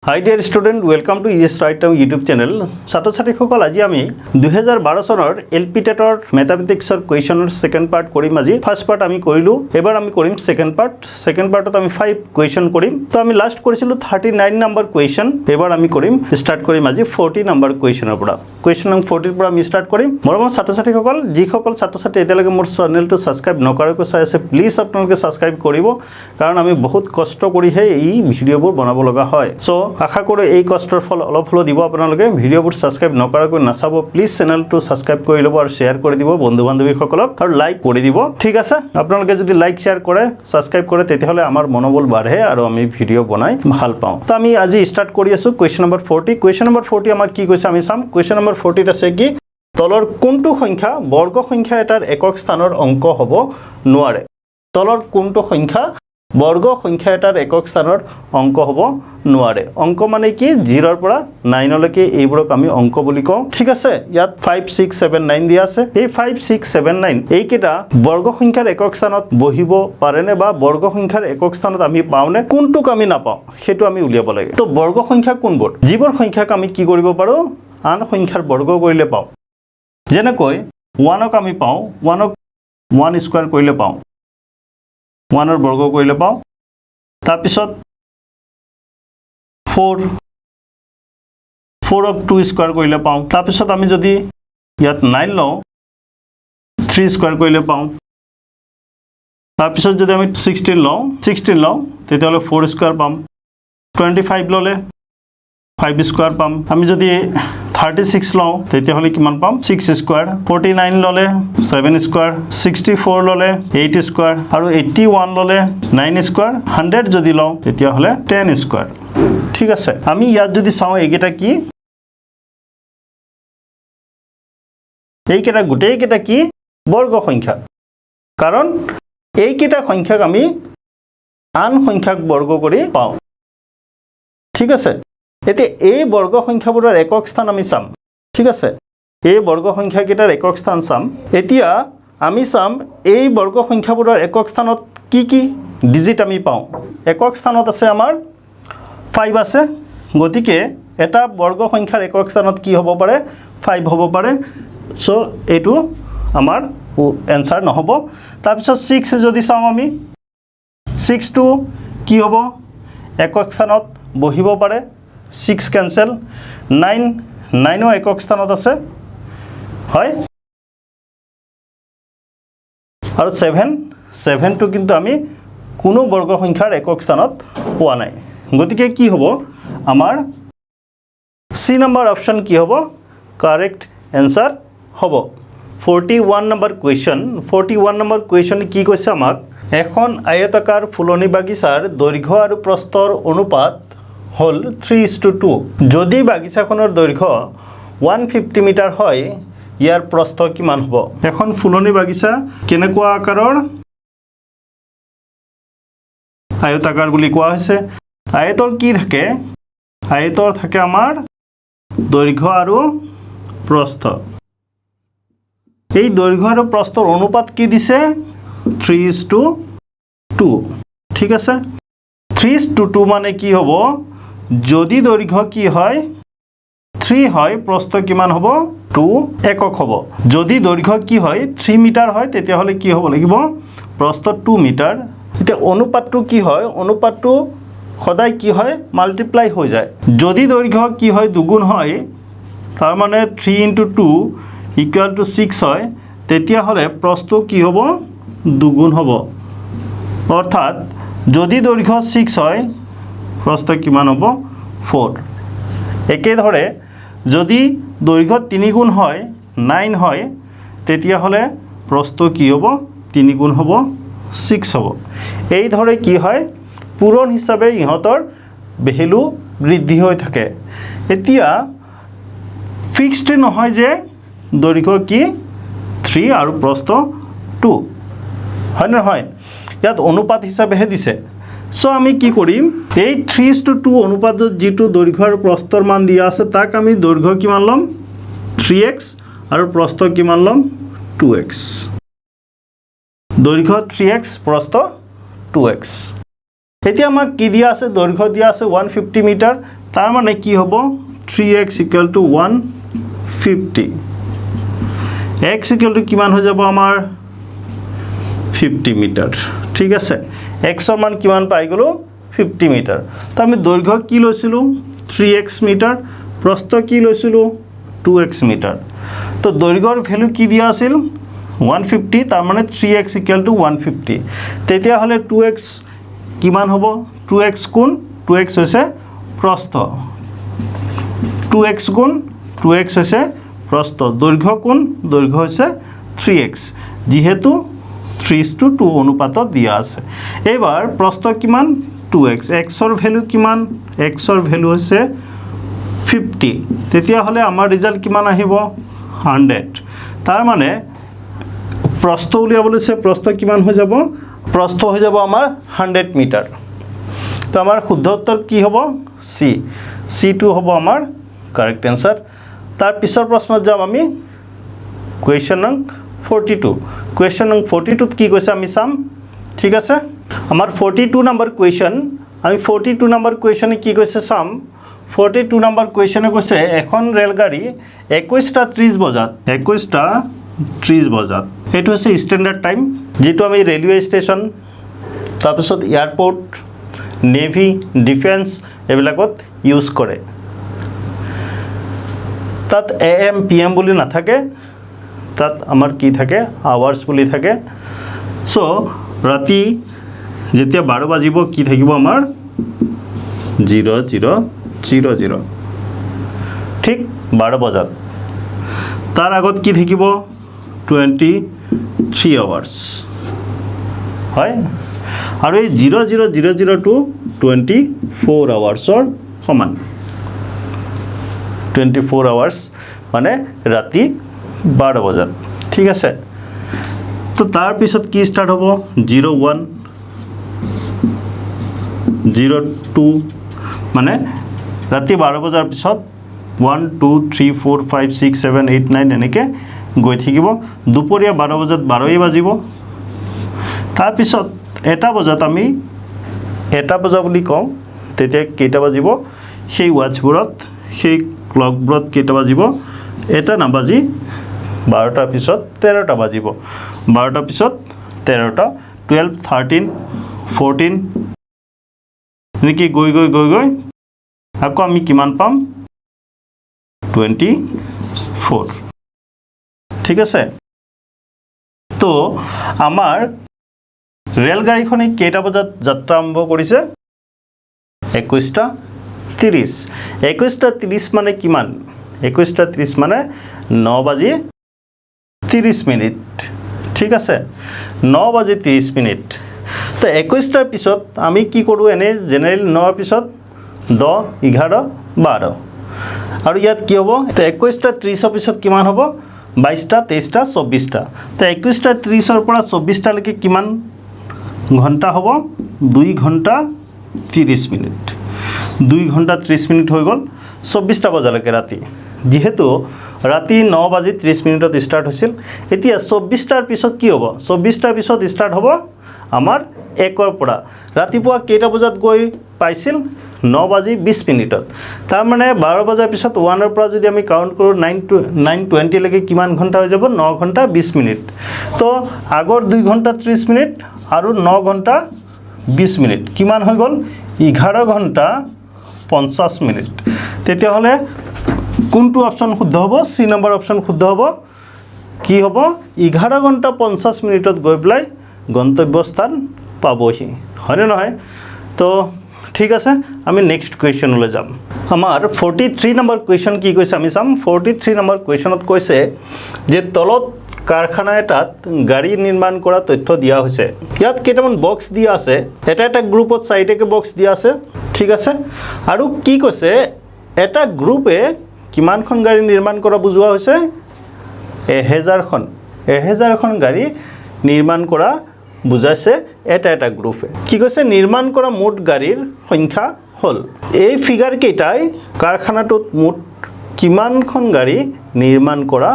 Hi dear student, welcome to ES Right Now YouTube channel. ছাত্ৰ ছাত্ৰীসকল আজি আমি 2012 চনৰ এলপি টেটৰ ম্যাথমেটিক্সৰ কুৱেশ্যনৰ সেকেন্ড পাৰ্ট কৰিম আজি ফাৰ্স্ট পাৰ্ট আমি কৰিলো এবাৰ আমি কৰিম সেকেন্ড পাৰ্টত আমি 5 কুৱেশ্যন কৰিম তো আমি লাষ্ট কৰিছিলো 39 নম্বৰ কুৱেশ্যন এবাৰ আমি কৰিম স্টাৰ্ট কৰিম আজি 40 নম্বৰ কুৱেশ্যনৰ পৰা কুৱেশ্যন নম্বৰ 40 পৰা আমি স্টাৰ্ট কৰিম মৰমৰ ছাত্ৰ ছাত্ৰীসকল যিসকল ছাত্ৰ ছাত্ৰী এতিয়ালৈকে মোৰ চেনেলটো সাবস্ক্ৰাইব নকৰাকৈ চাই আছে প্লিজ আপোনালোকে সাবস্ক্ৰাইব কৰিব কাৰণ আমি বহুত কষ্ট কৰিহে এই ভিডিঅ'বোৰ বনাব লগা হয় সো আশা কৰো এই কষ্টৰ ফল অলপ হলো দিব আপোনালোকে ভিডিঅ'বোৰ সাবস্ক্ৰাইব নকৰাকৈ নাচাব প্লিজ চেনেলটো সাবস্ক্ৰাইব কৰি ল'ব আৰু শেয়াৰ কৰি দিব বন্ধু বান্ধৱীসকলক আৰু লাইক কৰি দিব ঠিক আছে আপোনালোকে যদি লাইক শেয়াৰ কৰে সাবস্ক্ৰাইব কৰে তেতিয়াহলে আমাৰ মনোবল বাঢ়ে আৰু আমি ভিডিঅ' বনাই ভাল পাওঁ তো আমি আজি স্টাৰ্ট কৰি আছো কুৱেশ্যন নম্বৰ 40 কুৱেশ্যন নম্বৰ 40 আমাক কি কৈছে আমি চাম কুৱেশ্যন নম্বৰ 40 আছে কি তলৰ কোনটো সংখ্যা বৰ্গ সংখ্যা এটাৰ একক স্থানৰ অংক হ'ব নোৱাৰে তলৰ কোনটো সংখ্যা বৰ্গ সংখ্যা এটাৰ একক স্থানৰ অংক হ'ব নোৱাৰে অংক মানে কি 0 ৰ পৰা 9 লৈকে এইবোৰক আমি অংক বুলি কওঁ ঠিক আছে ইয়াত 5 6 7 9 দিয়া আছে এই 5 6 7 9 এইকেইটা বৰ্গ সংখ্যাৰ একক স্থানত বহিব পাৰেনে বা বৰ্গ সংখ্যাৰ একক স্থানত আমি পাওঁনে কোনটোক আমি নাপাওঁ সেইটো আমি উলিয়াব লাগে তো বৰ্গ সংখ্যা কোনবোৰ যিবোৰ সংখ্যাক আমি কি কৰিব পাৰো আন সংখ্যাৰ বৰ্গ কৰিলে পাওঁ যেনেকৈ 1 ক আমি পাওঁ 1 ক 1 স্কয়াৰ কৰিলে পাওঁ 1 ৰ বৰ্গ কৰিলে পাওঁ তাৰ পিছত 4 ক 2 স্কয়াৰ কৰিলে পাওঁ তাৰ পিছত আমি যদি ইয়াত 9 লওঁ 3 স্কয়াৰ কৰিলে পাওঁ তাৰ পিছত যদি আমি 16 লওঁ তেতিয়াহলে 4 স্কয়াৰ পাম 25 ললে 5 স্কয়াৰ পাম আমি যদি 36 লওঁ তেতিয়াহলে কিমান পাম 6 স্কয়াৰ 49 ললে 7 স্কয়াৰ 64 ললে 8 স্কয়াৰ আৰু 81 ললে 9 স্কয়াৰ 100 যদি লওঁ তেতিয়াহলে 10 স্কয়াৰ ঠিক আছে আমি ইয়াত যদি চাওঁ এইকেইটা কি এইকেইটা গোটেইকেইটা কি বৰ্গ সংখ্যা কাৰণ এইকেইটা সংখ্যাক আমি আন সংখ্যাক বৰ্গ কৰি পাওঁ ঠিক আছে এতে এই বৰ্গ সংখ্যাবোৰৰ একক স্থান আমি চাম ঠিক আছে এই বৰ্গ সংখ্যা কেইটাৰ একক স্থান চাম এতিয়া আমি চাম এই বৰ্গ সংখ্যাবোৰৰ একক স্থানত কি কি ডিজিট আমি পাওঁ একক স্থানত আছে আমাৰ 5 আছে গতিকে এটা বৰ্গ সংখ্যাৰ একক স্থানত কি হ'ব পাৰে 5 হ'ব পাৰে সো এটো আমাৰ এনসাৰ নহব তাৰ পিছত 6 যদি চাওঁ আমি 6 টো কি হ'ব একক স্থানত বহিব পাৰে 6 cancel 9 ও একক স্থানত আছে হয় আৰু 7 টো কিন্তু আমি কোনো বৰ্গ সংখ্যাৰ একক স্থানত পোৱা নাই গতিকে কি হ'ব আমাৰ সি নম্বৰ অপচন কি হ'ব কাৰেক্ট आंसर হ'ব 41 নম্বৰ কুৱেশ্যন কি কৈছে আমাক এখন আয়তাকাৰ ফুলনি বাগিচাৰ দৈৰ্ঘ্য আৰু প্ৰস্থৰ অনুপাত হল 3:2 যদি বাগিচাখনৰ দৈৰ্ঘ্য 150 মিটাৰ হয় ইয়াৰ প্ৰস্থ কিমান হ'ব এখন ফুলনি বাগিচা কেনেকুৱা আকাৰৰ আয়তাকাৰ বুলি কোৱা হৈছে আয়তৰ কি থাকে আয়তৰ থাকে আমাৰ দৈৰ্ঘ্য আৰু প্ৰস্থ এই দৈৰ্ঘ্য আৰু প্ৰস্থৰ অনুপাত কি দিছে 3:2 ঠিক আছে 3:2 মানে কি হ'ব যদি দৈৰ্ঘ্য কি হয় 3 হয় প্ৰস্থ কিমান হ'ব 2 একক হ'ব যদি দৈৰ্ঘ্য কি হয় 3 মিটাৰ হয় তেতিয়াহলে কি হ'ব লাগিব প্ৰস্থ 2 মিটাৰ এতিয়া অনুপাতটো কি হয় অনুপাতটো সদায় কি হয় মাল্টিপ্লাই হৈ যায় যদি দৈৰ্ঘ্য কি হয় দুগুণ হয় তাৰ মানে 3 * 2 = 6 হয় তেতিয়াহলে প্ৰস্থ কি হ'ব দুগুণ হ'ব অৰ্থাৎ যদি দৈৰ্ঘ্য 6 হয় প্ৰস্থ কিমান হ'ব 4 একেদৰে যদি দৈৰ্ঘ্য 3 গুণ হয় 9 হয় তেতিয়াহলে প্ৰস্থ কি হ'ব 3 গুণ হ'ব 6 হ'ব এই ধৰে কি হয় পূৰণ হিচাপে ইহঁতৰ ভ্যালু বৃদ্ধি হৈ থাকে এতিয়া ফিক্সড নহয় যে দৈৰ্ঘ্য কি 3 আৰু প্ৰস্থ 2 হয় নহয় ইয়াত অনুপাত হিচাপেহে দিছে সো আমি কি কৰিম এই 3:2 অনুপাতত যেটো দৈৰ্ঘ্য আৰু প্ৰস্থৰ মান দিয়া আছে তাক আমি দৈৰ্ঘ্য কিমান লম 3x আৰু প্ৰস্থ কিমান লম 2x দৈৰ্ঘ্য 3x প্ৰস্থ 2x এতিয়া আমাক কি দিয়া আছে দৈৰ্ঘ্য দিয়া আছে 150 মিটাৰ তাৰ মানে কি হ'ব 3x = 150 x = কিমান হৈ যাব আমাৰ 50 মিটাৰ ঠিক আছে x ৰ মান কিমান পাই গলো 50 মিটাৰ তো আমি দৈৰ্ঘ্য কি লৈছিলো 3x মিটাৰ প্ৰস্থ কি লৈছিলো 2x মিটাৰ তো দৈৰ্ঘ্যৰ ভ্যালু কি দিয়া আছিল 150 তাৰ মানে 3x = 150 তেতিয়া হলে 2x কিমান হ'ব 2x কোণ 2x হৈছে প্ৰস্থ 2x গুণ 2x হৈছে প্ৰস্থ দৈৰ্ঘ্য কোণ দৈৰ্ঘ্য হৈছে 3x যেহেতু 3:2 অনুপাতত দিয়া আছে এবাৰ প্ৰস্থ কিমান 2x x ৰ ভ্যালু কিমান x ৰ ভ্যালু হৈছে 50 তেতিয়া হলে আমাৰ ৰিজাল্ট কিমান আহিব 100 তাৰ মানে প্ৰস্থ উলিয়াবলৈছে প্ৰস্থ কিমান হৈ যাব প্ৰস্থ হৈ যাব আমাৰ 100 মিটাৰ তো আমাৰ শুদ্ধ উত্তৰ কি হ'ব C2 হ'ব আমাৰ কারেক্ট आंसर तार पिछर प्रश्न जाम आमी क्वेश्चन नंग 42 क्वेश्चन नंग 42 की কৈছে আমি সাম ঠিক আছে আমার 42 নাম্বার क्वेश्चन আমি 42 নাম্বার क्वेश्चन কি কৈছে সাম 42 নাম্বার क्वेश्चन কৈছে এখন রেলগাড়ী 21:30 বজাত 21:30 বজাত এটো হৈছে স্ট্যান্ডার্ড টাইম যেটো আমি রেলওয়ে স্টেশন তাৰপিছত এয়াৰপোৰ্ট নেভি ডিফেন্স এবিলাকত ইউজ কৰে তাত AM PM বুলি না থাকে তাত আমাৰ কি থাকে আৱাৰ্স বুলি থাকে সো ৰাতি যেতিয়া 12 বাজিব কি থাকিব আমাৰ 00:00 ঠিক 12 বজাত তাৰ আগত কি থাকিব 23 আৱাৰ্স হয় আৰু এই 00:00 টু 24 আৱাৰ্সৰ সমান 24 আৱাৰ্স মানে ৰাতি 12 বজাত ঠিক আছে তো তাৰ পিছত কি স্টাৰ্ট হ'ব 01 02 মানে ৰাতি 12 বজাৰ পিছত 1 2 3 4 5 6 7 8 9 এনেকে গৈ থাকিব দুপৰীয়া 12 বজাত 12 বাজিব তাৰ পিছত এটা বজাত আমি এটা বজা বুলি কওঁ তেতিয়া কেইটা বাজিব সেই ওয়াচবোৰত সেই ক্লকবোৰত কেইটা বাজিব এটা না বাজি 12টাৰ পিছত 13টা বাজিব 12টাৰ পিছত 13টা 12 13 14 নেকি গৈ আকৌ আমি কিমান পাম 24 ঠিক আছে তো আমাৰ ৰেলগাড়ীখনে কেইটা বজাত যাত্ৰা আৰম্ভ কৰিছে 21:30 21:30 মানে কিমান 21:30 মানে 9:30 ঠিক আছে 9:30 তো 21টাৰ পিছত আমি কি কৰো এনে জেনাৰেল 9ৰ পিছত 10 11 12 আৰু ইয়াত কি হ'ব তো 21:30 পিছত কিমান হ'ব 22টা 23টা 24টা তো 21:30 ৰ পৰা 24টা লৈকে কিমান ঘন্টা হ'ব 2 ঘন্টা 30 মিনিট 2 ঘন্টা 30 মিনিট হৈ গল 24টা বজালৈকে ৰাতি যেহেতু ৰাতি 9:30 স্টাৰ্ট হৈছিল এতিয়া 24টাৰ পিছত কি হ'ব 24টাৰ পিছত স্টাৰ্ট হ'ব আমাৰ 1ৰ পৰা ৰাতিপুৱা কেইটা বজাত গৈ পাইছিল 9:20 তাৰ মানে 12 বজাৰ পিছত 1ৰ পৰা যদি আমি কাউন্ট কৰো 9:20 লৈকে কিমান ঘন্টা হৈ যাব 9 ঘন্টা 20 মিনিট তো আগৰ 2 ঘন্টা 30 মিনিট আৰু 9 ঘন্টা 20 মিনিট কিমান হৈ গল 11 ঘন্টা 50 মিনিট তেতিয়া হলে কোনটো অপশন শুদ্ধ হ'ব সি নম্বৰ অপশন শুদ্ধ হ'ব কি হ'ব 11 ঘন্টা 50 মিনিটত গৈ প্লাই গন্তব্যস্থান পাবহি হয়নে নহয় তো ঠিক আছে আমি নেক্সট কোৱেশ্চনলৈ যাম আমাৰ 43 নম্বৰ কোৱেশ্চন কি কৈছে আমি চাম 43 নম্বৰ কোৱেশ্চনত কৈছে যে তলত কাৰখানা এটাত গাড়ী নিৰ্মাণ কৰা তথ্য দিয়া হৈছে ইয়াত কেইটামান বক্স দিয়া আছে এটা গ্ৰুপত সাইডেকে বক্স দিয়া আছে ঠিক আছে আৰু কি কৈছে এটা গ্ৰুপে কিমানখন গাড়ী নিৰ্মাণ কৰা বুজোৱা হৈছে 1000খন গাড়ী নিৰ্মাণ কৰা বুজাইছে এটা গ্ৰুপে কি কৈছে নিৰ্মাণ কৰা মুঠ গাড়ীৰ সংখ্যা হল এই ফিগাৰ কেইটাই কাৰখানাটোত মুঠ কিমানখন গাড়ী নিৰ্মাণ কৰা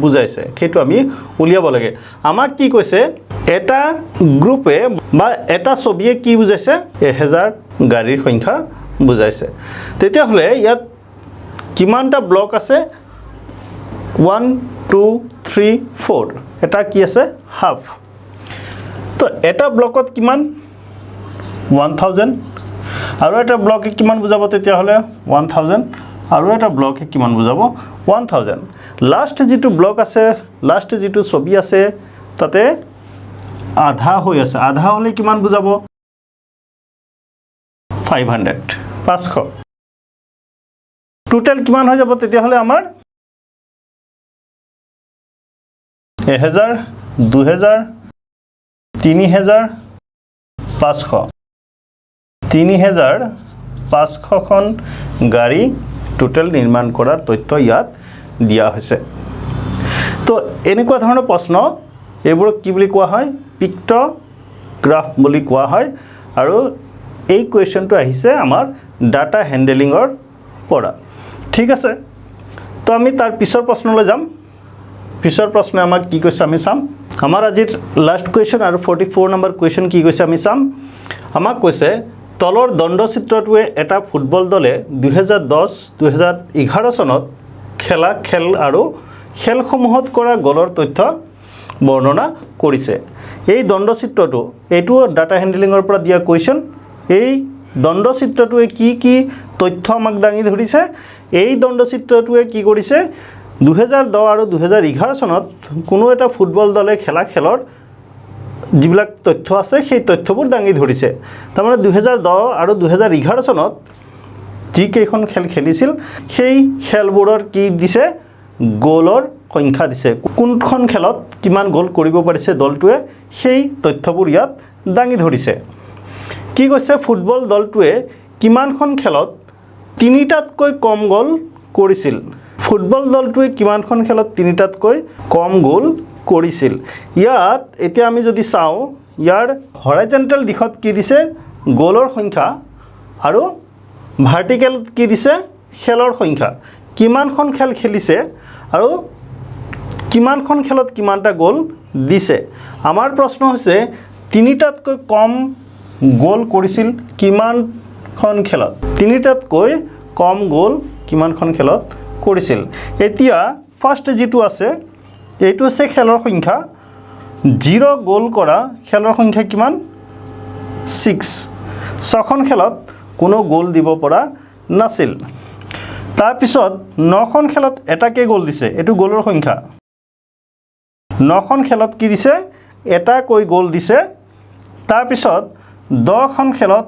বুজাইছে সেইটো আমি উলিয়াব লাগে আমাক কি কৈছে এটা গ্ৰুপে বা এটা ছবিয়ে কি বুজাইছে 1000 গাড়ীৰ সংখ্যা বুজাইছে তেতিয়াহ'লে ইয়াত কিমানটা ব্লক আছে 1 2 3 4 এটা কি আছে হাফ তো এটা ব্লকত কিমান 1000 আৰু এটা ব্লকে কিমান বুজাব তেতিয়াহ'লে 1000 আৰু এটা ব্লকে কিমান বুজাব 1000 লাষ্ট যেটো ব্লক আছে লাষ্ট যেটো ছবি আছে তাতে আধা হৈ আছে আধা হলে কিমান বুজাব 500 500 টোটাল কিমান হৈ যাব তেতিয়াহ'লে আমাৰ 1000 2000 3000 500 3500 খন গাড়ী টোটাল নিৰ্মাণ কৰাৰ তথ্য ইয়াত দিয়া হৈছে তো এনেকুৱা ধৰণৰ প্ৰশ্ন এইবোৰ কি বুলি কোৱা হয় পিক্টোগ্ৰাফ বুলি কোৱা হয় আৰু এই কোৱেশ্চনটো আহিছে আমাৰ ডাটা হ্যান্ডলিংৰ পৰা ঠিক আছে তো আমি তাৰ পিছৰ প্ৰশ্নলৈ যাম পিছৰ প্ৰশ্ন আমাক কি কৈছে আমি চাম আমাৰ আজিৰ লাষ্ট কোৱেশ্চন আৰু 44 নম্বৰ কোৱেশ্চন কি কৈছে আমি চাম আমাক কৈছে তলৰ দণ্ডচিত্ৰটোৱে এটা ফুটবল দলে 2010-2011 চনত খেলা খেল আৰু খেলসমূহত কৰা গলৰ তথ্য বৰ্ণনা কৰিছে এই দণ্ডচিত্ৰটো এইটো ডাটা হ্যান্ডলিংৰ পৰা দিয়া কোৱেশ্চন এই দণ্ডচিত্ৰটোৱে কি তথ্য আমাক দাঙি ধৰিছে এই দণ্ডচিত্ৰটোৱে কি কৰিছে 2010 আৰু 2011 চনত কোনো এটা ফুটবল দলে খেলা খেলৰ যিবিলাক তথ্য আছে সেই তথ্যবোৰ দাঙি ধৰিছে তাৰমানে 2010 আৰু 2011 চনত যি কেইখন খেল খেলিছিল সেই খেলবোৰৰ কি দিছে গোলৰ সংখ্যা দিছে কোনখন খেলত কিমান গোল কৰিব পাৰিছে দলটোৱে সেই তথ্যবোৰ ইয়াত দাঙি ধৰিছে কি কৈছে ফুটবল দলটোৱে কিমানখন খেলত তিনিটাতকৈ কম গোল কৰিছিল ফুটবল দলটোৱে কিমানখন খেলত তিনিটাতকৈ কম গোল কৰিছিল ইয়াত এতিয়া আমি যদি চাও ইয়াৰ হৰাইজন্টেল দিশত কি দিছে গোলৰ সংখ্যা আৰু ভাৰ্টিকেল কি দিছে খেলৰ সংখ্যা কিমানখন খেল খেলিছে আৰু কিমানখন খেলত কিমানটা গোল দিছে আমাৰ প্ৰশ্ন হৈছে তিনিটাতকৈ কম গোল কৰিছিল কিমানখন খেলত তিনিটাতকৈ কম গোল কিমানখন খেলত কৰিছিল এতিয়া ফাৰ্স্ট যেটো আছে এইটো আছে খেলৰ সংখ্যা 0 গোল কৰা খেলৰ সংখ্যা কিমান 6 ছখন খেলত কোনো গোল দিব পৰা নাছিল তাৰ পিছত 9খন খেলত এটাকে গোল দিছে এটো গোলৰ সংখ্যা 9খন খেলত কি দিছে এটাকৈ গোল দিছে তাৰ পিছত 10খন খেলত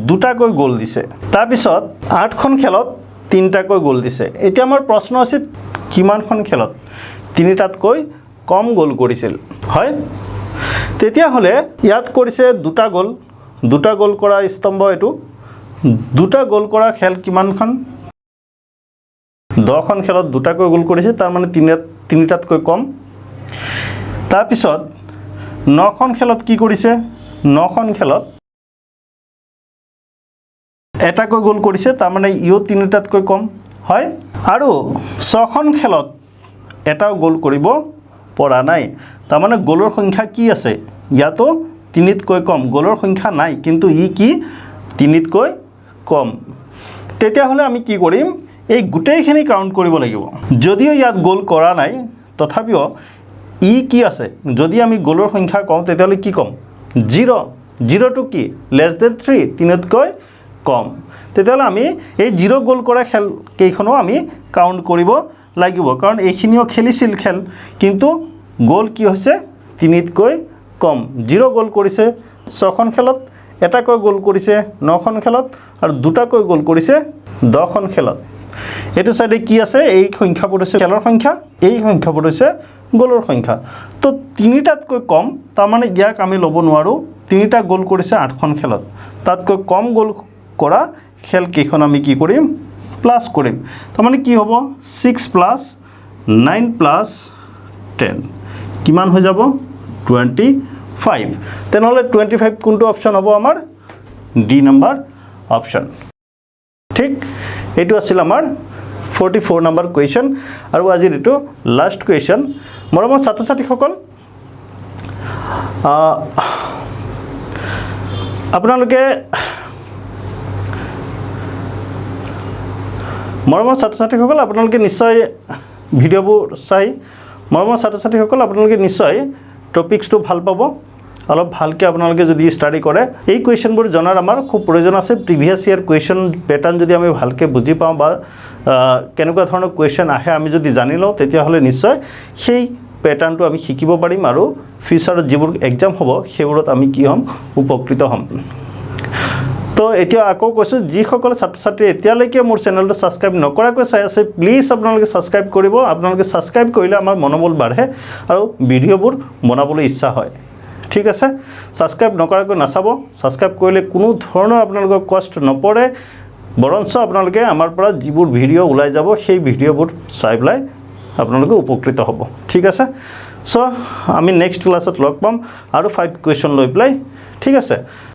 দুটাকৈ গোল দিছে তাৰ পিছত 8খন খেলত তিনটাকৈ গোল দিছে এতিয়া আমাৰ প্ৰশ্ন আছে কিমানখন খেলত তিনিটাতকৈ কম গোল কৰিছিল হয় তেতিয়া হলে ইয়াত কৰিছে দুটা গোল কৰা স্তম্ভ এটো দুটা গোল কৰা খেল কিমানখন 10খন খেলত দুটাকৈ গোল কৰিছে তাৰ মানে তিনিটাতকৈ কম তাৰ পিছত 9খন খেলত কি কৰিছে 9খন খেলত এটাকৈ গোল কৰিছে তাৰ মানে ইও তিনিটাতকৈ কম হয় আৰু 6খন খেলত এটাও গোল কৰিব পৰা নাই তাৰ মানে গোলৰ সংখ্যা কি আছে ইয়াতো তিনিতকৈ কম গোলৰ সংখ্যা নাই কিন্তু ই কি তিনিতকৈ কম তেতিয়া হলে আমি কি কৰিম এই গুটেইখিনি কাউন্ট কৰিব লাগিব যদিও ইয়াত গোল কৰা নাই তথাপিও ই কি আছে যদি আমি গোলৰ সংখ্যা কম তেতিয়া হলে কি কম 0 টু কি লেস দেন 3 তিনিতকৈ কম তেতিয়া হলে আমি এই 0 গোল কৰা খেল কেইখনো আমি কাউন্ট কৰিব লাগিব কাৰণ এইখিনিও খেলিছিল খেল কিন্তু গোল কি হৈছে তিনিতকৈ কম 0 গোল কৰিছে 6খন খেলত এটাকৈ গোল কৰিছে 9খন খেলত আৰু দুটাকৈ গোল কৰিছে 10খন খেলত এটো সাইডে কি আছে এই সংখ্যাবোৰ আছে খেলৰ সংখ্যা এই সংখ্যাবোৰ আছে গোলৰ সংখ্যা তো তিনিটাতকৈ কম তাৰ মানে ইয়াক আমি লব নোৱাৰো তিনিটা গোল কৰিছে 8খন খেলত তাতকৈ কম গোল কৰা খেল কেইখন আমি কি কৰিম প্লাস কৰিম তাৰ মানে কি হ'ব 6 প্লাস 9 প্লাস 10 কিমান হৈ যাব 25 তেনেহলে 25 কোনটো অপচন হ'ব আমাৰ ডি নম্বৰ অপচন ঠিক এটো আছিল আমাৰ 44 নম্বৰ কোৱেশ্চন আৰু আজিৰ এটো লাষ্ট কোৱেশ্চন মৰমৰ ছাত্ৰ ছাত্ৰীসকল আপোনালোকে মৰমৰ ছাত্ৰ ছাত্ৰীসকল আপোনালোকে নিশ্চয় ভিডিঅ'বোৰ চাই মৰমৰ ছাত্ৰ ছাত্ৰীসকল আপোনালোকে নিশ্চয় টপিকসটো ভাল পাব অলপ ভালকৈ আপোনালোকে যদি ষ্টাডি কৰে এই কুৱেশ্যনবোৰ জনাৰ আমাৰ খুব প্ৰয়োজন আছে প্ৰিভিয়াছ ইয়াৰ কুৱেশ্যন পেটাৰ্ন যদি আমি ভালকৈ বুজি পাওঁ বা কেনেকুৱা ধৰণৰ কুৱেশ্যন আহে আমি যদি জানি লওঁ তেতিয়াহ'লে নিশ্চয় সেই পেটাৰ্নটো আমি শিকিব পাৰিম আৰু ফিউচাৰত যিবোৰ এক্সাম হ'ব সেইবোৰত আমি কি হ'ম উপকৃত হ'ম তো এতিয়া আকৌ কৈছোঁ যিসকলে ছাত্ৰ ছাত্ৰী এতিয়ালৈকে মোৰ চেনেলটো ছাবস্ক্ৰাইব নকৰাকৈ চাই আছে প্লিজ আপোনালোকে ছাবস্ক্ৰাইব কৰিব আপোনালোকে ছাবস্ক্ৰাইব কৰিলে আমাৰ মনোবল বাঢ়ে আৰু ভিডিঅ'বোৰ বনাবলৈ ইচ্ছা হয় ঠিক আছে ছাবস্ক্ৰাইব নকৰাকৈ নাচাব ছাবস্ক্ৰাইব কৰিলে কোনো ধৰণৰ আপোনালোকৰ কষ্ট নপৰে বৰঞ্চ আপোনালোকে আমাৰ পৰা যিবোৰ ভিডিঅ' ওলাই যাব সেই ভিডিঅ'বোৰ চাই পেলাই আপোনালোকে উপকৃত হ'ব ঠিক আছে চ' আমি নেক্সট ক্লাছত লগ পাম আৰু 5 কুৱেশ্যন লৈ পেলাই ঠিক আছে